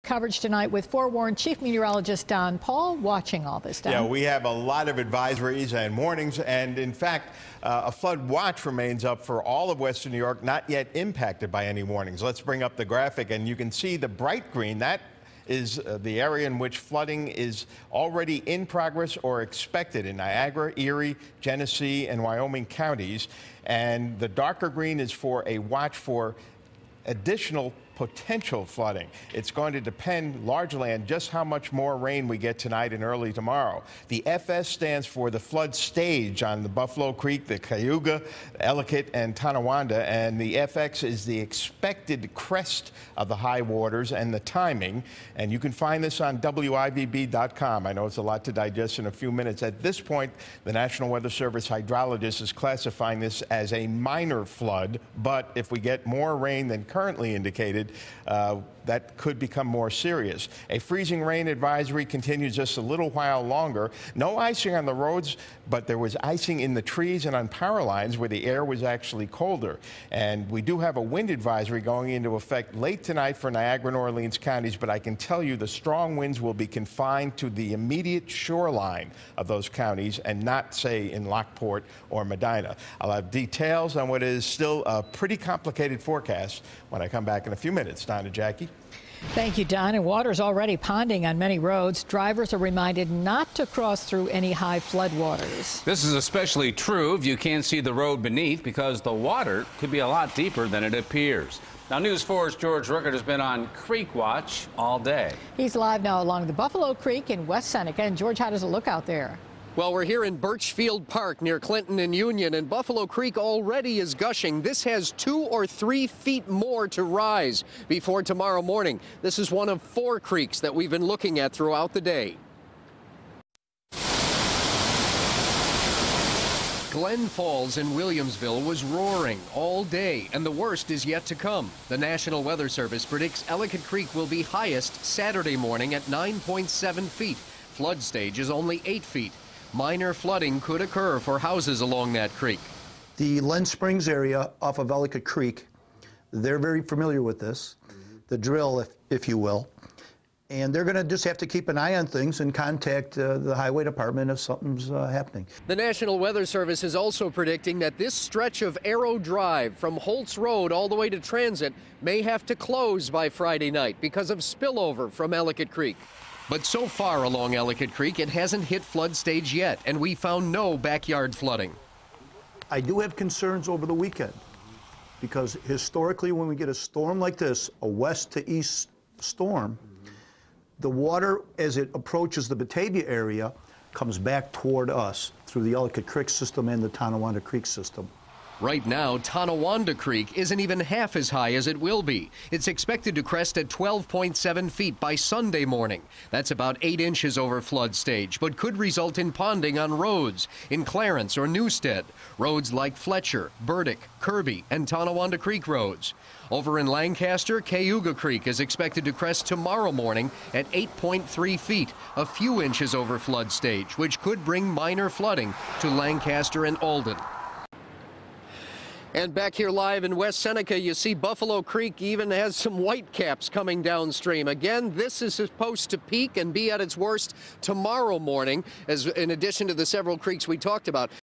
coverage tonight with forewarned Chief Meteorologist Don Paul watching all this. Don. Yeah, we have a lot of advisories and warnings, and in fact, a flood watch remains up for all of Western New York, not yet impacted by any warnings. Let's bring up the graphic, and you can see the bright green. That is the area in which flooding is already in progress or expected in Niagara, Erie, Genesee, and Wyoming counties. And the darker green is for a watch for additional potential flooding. It's going to depend largely on just how much more rain we get tonight and early tomorrow. The FS stands for the flood stage on the Buffalo Creek, the Cayuga, Ellicott, and Tonawanda, and the FX is the expected crest of the high waters and the timing. And you can find this on WIVB.com. I know it's a lot to digest in a few minutes. At this point, the National Weather Service hydrologist is classifying this as a minor flood, but if we get more rain than currently indicated, that could become more serious. A freezing rain advisory continues just a little while longer. No icing on the roads, but there was icing in the trees and on power lines where the air was actually colder. And we do have a wind advisory going into effect late tonight for Niagara and Orleans counties, but I can tell you the strong winds will be confined to the immediate shoreline of those counties and not, say, in Lockport or Medina. I'll have details on what is still a pretty complicated forecast when I come back in a few minutes. Don and Jackie. Thank you, Don. And water's already ponding on many roads. Drivers are reminded not to cross through any high floodwaters. This is especially true if you can't see the road beneath, because the water could be a lot deeper than it appears. Now, News 4's George Rickert has been on Creek Watch all day. He's live now along the Buffalo Creek in West Seneca. And, George, how does it look out there? Well, we're here in Birchfield Park near Clinton and Union, and Buffalo Creek already is gushing. This has 2 or 3 feet more to rise before tomorrow morning. This is one of 4 creeks that we've been looking at throughout the day. Glen Falls in Williamsville was roaring all day, and the worst is yet to come. The National Weather Service predicts Ellicott Creek will be highest Saturday morning at 9.7 feet. Flood stage is only 8 feet. Minor flooding could occur for houses along that creek. The Len Springs area off of Ellicott Creek, they're very familiar with this, the drill, if you will. And they're going to just have to keep an eye on things and contact the highway department if something's happening. The National Weather Service is also predicting that this stretch of Arrow Drive from Holtz Road all the way to Transit may have to close by Friday night because of spillover from Ellicott Creek. But so far along Ellicott Creek, it hasn't hit flood stage yet, and we found no backyard flooding. I do have concerns over the weekend, because historically when we get a storm like this, a west to east storm, the water, as it approaches the Batavia area, comes back toward us through the Ellicott Creek system and the Tonawanda Creek system. Right now, Tonawanda Creek isn't even half as high as it will be. It's expected to crest at 12.7 feet by Sunday morning. That's about 8 inches over flood stage, but could result in ponding on roads in Clarence or Newstead, roads like Fletcher, Burdick, Kirby, and Tonawanda Creek roads. Over in Lancaster, Cayuga Creek is expected to crest tomorrow morning at 8.3 feet, a few inches over flood stage, which could bring minor flooding to Lancaster and Alden. And back here live in West Seneca, you see Buffalo Creek even has some whitecaps coming downstream. Again, this is supposed to peak and be at its worst tomorrow morning, as in addition to the several creeks we talked about.